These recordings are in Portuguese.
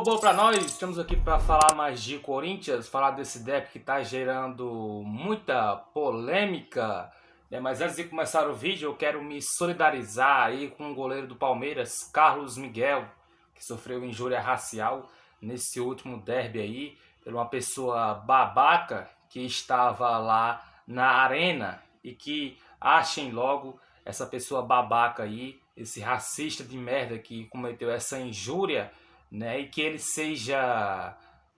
Boa para nós, estamos aqui para falar mais de Corinthians, falar desse derby que está gerando muita polêmica, né? Mas antes de começar o vídeo, eu quero me solidarizar aí com o goleiro do Palmeiras, Carlos Miguel, que sofreu injúria racial nesse último derby aí, por uma pessoa babaca que estava lá na arena e que achem logo essa pessoa babaca aí, esse racista de merda que cometeu essa injúria, né, e que ele seja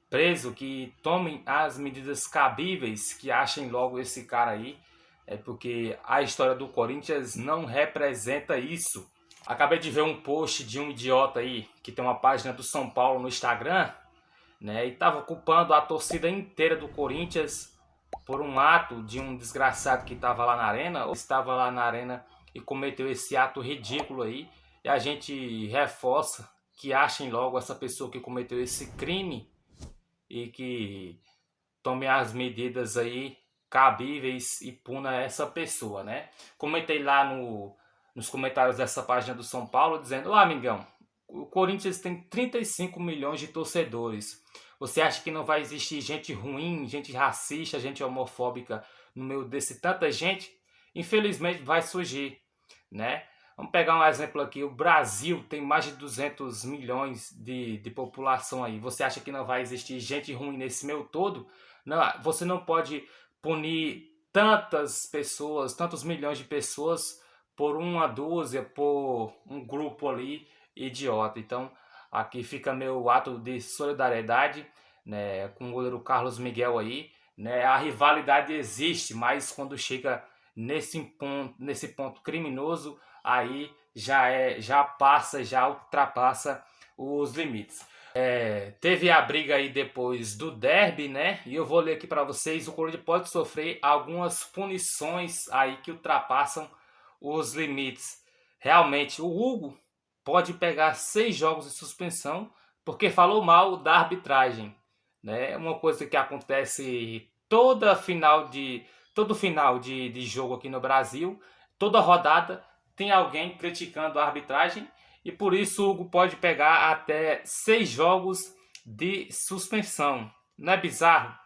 preso, que tomem as medidas cabíveis, que achem logo esse cara aí, porque a história do Corinthians não representa isso. Acabei de ver um post de um idiota aí, que tem uma página do São Paulo no Instagram, né, e estava culpando a torcida inteira do Corinthians por um ato de um desgraçado que estava lá na arena, ou estava lá na arena e cometeu esse ato ridículo aí, e a gente reforça que achem logo essa pessoa que cometeu esse crime e que tome as medidas aí cabíveis e puna essa pessoa, né? Comentei lá nos comentários dessa página do São Paulo dizendo: "Ó, amigão, o Corinthians tem 35 milhões de torcedores. Você acha que não vai existir gente ruim, gente racista, gente homofóbica no meio desse tanta gente? Infelizmente vai surgir, né? Vamos pegar um exemplo aqui. O Brasil tem mais de 200 milhões de população aí. Você acha que não vai existir gente ruim nesse meio todo? Não, você não pode punir tantas pessoas, tantos milhões de pessoas por uma dúzia, por um grupo ali idiota. Então, aqui fica meu ato de solidariedade, né, com o goleiro Carlos Miguel aí, né? A rivalidade existe, mas quando chega nesse ponto criminoso, aí já ultrapassa os limites. Teve a briga aí depois do derby, né? E eu vou ler aqui para vocês. O Corinthians pode sofrer algumas punições aí que ultrapassam os limites. Realmente, o Hugo pode pegar 6 jogos de suspensão porque falou mal da arbitragem, né? Uma coisa que acontece todo final de jogo aqui no Brasil, toda rodada tem alguém criticando a arbitragem e por isso o Hugo pode pegar até 6 jogos de suspensão. Não é bizarro?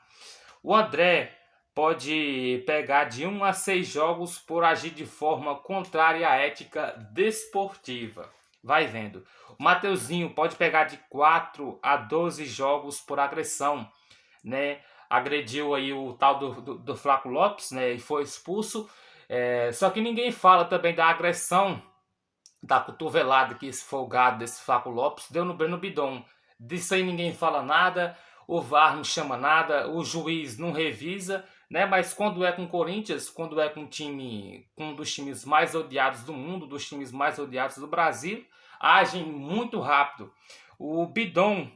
O André pode pegar de 1 a 6 jogos por agir de forma contrária à ética desportiva. Vai vendo. O Mateuzinho pode pegar de 4 a 12 jogos por agressão, né? Agrediu aí o tal do Flaco Lopes, né? E foi expulso. Só que ninguém fala também da agressão, da cotovelada que esse folgado desse Flaco Lopes deu no Breno Bidon. Disso aí ninguém fala nada, o VAR não chama nada, o juiz não revisa, né? Mas quando é com o Corinthians, quando é com com um dos times mais odiados do mundo, dos times mais odiados do Brasil, agem muito rápido. O Bidon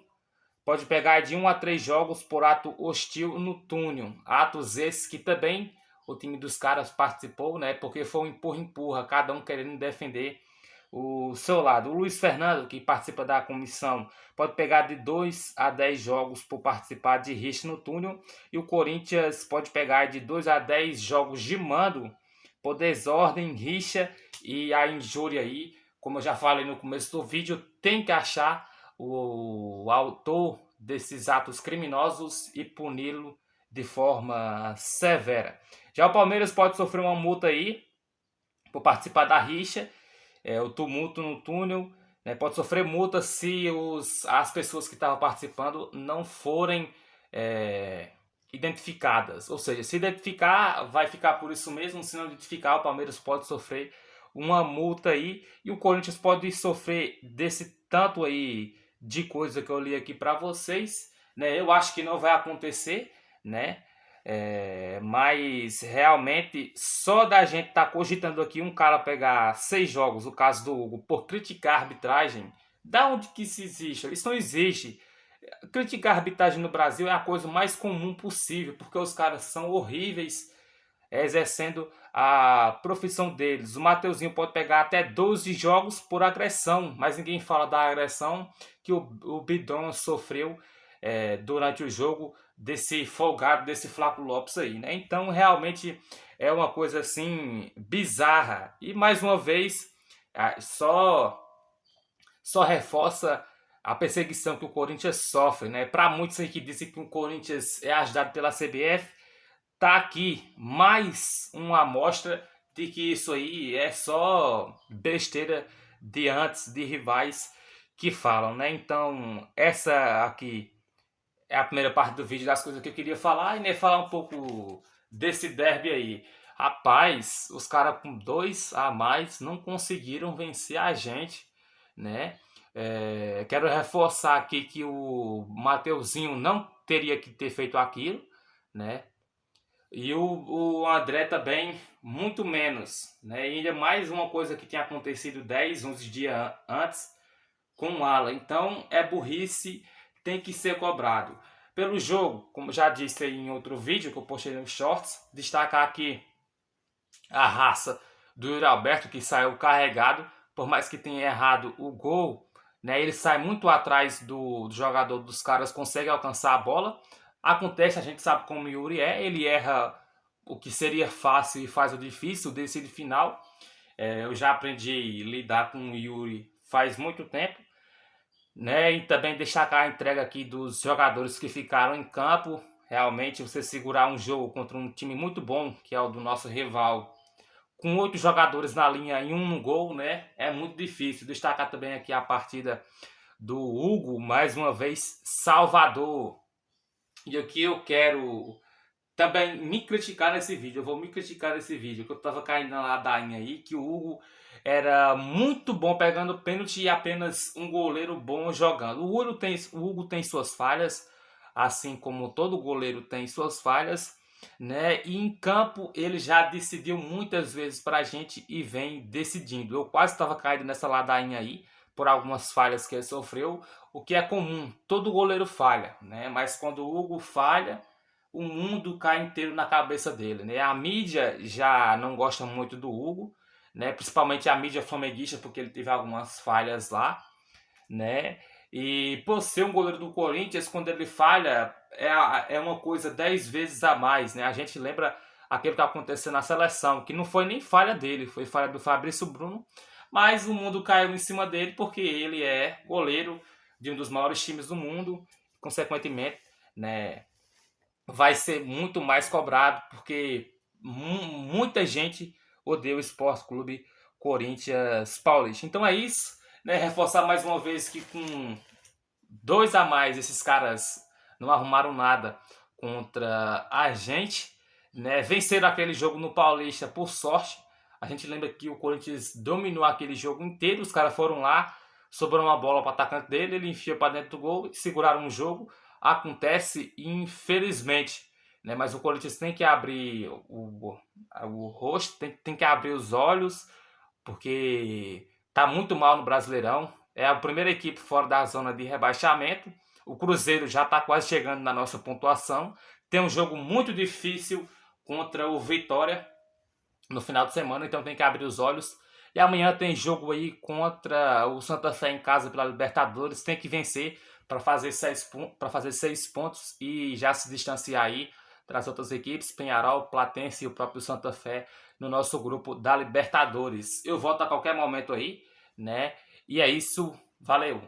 pode pegar de 1 a 3 jogos por ato hostil no túnel. Atos esses que também o time dos caras participou, né? Porque foi um empurra-empurra, cada um querendo defender o seu lado. O Luiz Fernando, que participa da comissão, pode pegar de 2 a 10 jogos por participar de rixa no túnel. E o Corinthians pode pegar de 2 a 10 jogos de mando por desordem, rixa e a injúria aí. Como eu já falei no começo do vídeo, tem que achar o autor desses atos criminosos e puni-lo de forma severa. Já o Palmeiras pode sofrer uma multa aí por participar da rixa, o tumulto no túnel, né? Pode sofrer multa se as pessoas que estavam participando não forem identificadas. Ou seja, se identificar, vai ficar por isso mesmo. Se não identificar, o Palmeiras pode sofrer uma multa aí. E o Corinthians pode sofrer desse tanto aí de coisa que eu li aqui para vocês, né? Eu acho que não vai acontecer, né? Mas realmente só da gente estar cogitando aqui um cara pegar 6 jogos, o caso do Hugo, por criticar a arbitragem, da onde que isso existe? Isso não existe. Criticar a arbitragem no Brasil é a coisa mais comum possível, porque os caras são horríveis exercendo a profissão deles. O Mateuzinho pode pegar até 12 jogos por agressão, mas ninguém fala da agressão que o Bidon sofreu durante o jogo desse folgado, desse Flaco Lopes aí, né? Então realmente é uma coisa assim bizarra. E mais uma vez só reforça a perseguição que o Corinthians sofre, né? Para muitos aí que dizem que o Corinthians é ajudado pela CBF, tá aqui mais uma amostra de que isso aí é só besteira de antes, de rivais que falam, né? Então, essa aqui é a primeira parte do vídeo das coisas que eu queria falar e né, falar um pouco desse derby aí. Rapaz, os caras com 2 a mais não conseguiram vencer a gente, né? Quero reforçar aqui que o Mateuzinho não teria que ter feito aquilo, né? E o André também, muito menos, né? E ainda mais uma coisa que tinha acontecido 10, 11 dias antes com o Alan. Então, é burrice, tem que ser cobrado. Pelo jogo, como já disse aí em outro vídeo que eu postei nos shorts, destacar aqui a raça do Yuri Alberto, que saiu carregado, por mais que tenha errado o gol, né? Ele sai muito atrás do jogador dos caras, consegue alcançar a bola. Acontece, a gente sabe como o Yuri é, ele erra o que seria fácil e faz o difícil, o decide final. Eu já aprendi a lidar com o Yuri faz muito tempo, né? E também destacar a entrega aqui dos jogadores que ficaram em campo. Realmente, você segurar um jogo contra um time muito bom, que é o do nosso rival, com 8 jogadores na linha e um no gol, né? É muito difícil. Destacar também aqui a partida do Hugo, mais uma vez, Salvador. E aqui eu quero também me criticar nesse vídeo. Eu vou me criticar nesse vídeo, que eu tava caindo na ladainha aí, que o Hugo era muito bom pegando pênalti e apenas um goleiro bom jogando. O Hugo tem suas falhas, assim como todo goleiro tem suas falhas, né? E em campo ele já decidiu muitas vezes pra gente e vem decidindo. Eu quase estava caindo nessa ladainha aí por algumas falhas que ele sofreu, o que é comum, todo goleiro falha, né? Mas quando o Hugo falha, o mundo cai inteiro na cabeça dele, né? A mídia já não gosta muito do Hugo, né? Principalmente a mídia flamenguista, porque ele teve algumas falhas lá, né? E por ser um goleiro do Corinthians, quando ele falha, é uma coisa 10 vezes a mais, né? A gente lembra aquilo que aconteceu na seleção, que não foi nem falha dele, foi falha do Fabrício Bruno, mas o mundo caiu em cima dele porque ele é goleiro de um dos maiores times do mundo, consequentemente, né? Vai ser muito mais cobrado, porque muita gente odeia o Esporte Clube Corinthians Paulista. Então é isso, né? Reforçar mais uma vez que com 2 a mais esses caras não arrumaram nada contra a gente, né? Venceram aquele jogo no Paulista por sorte. A gente lembra que o Corinthians dominou aquele jogo inteiro, os caras foram lá, sobrou uma bola para o atacante dele, ele enfia para dentro do gol, seguraram o jogo. Acontece, infelizmente, né? Mas o Corinthians tem que abrir o rosto, tem que abrir os olhos, porque tá muito mal no Brasileirão. É a primeira equipe fora da zona de rebaixamento. O Cruzeiro já está quase chegando na nossa pontuação. Tem um jogo muito difícil contra o Vitória no final de semana, então tem que abrir os olhos. E amanhã tem jogo aí contra o Santa Fé em casa pela Libertadores. Tem que vencer para fazer 6 pontos e já se distanciar aí das outras equipes, Penharol, Platense e o próprio Santa Fé no nosso grupo da Libertadores. Eu volto a qualquer momento aí, né? E é isso, valeu!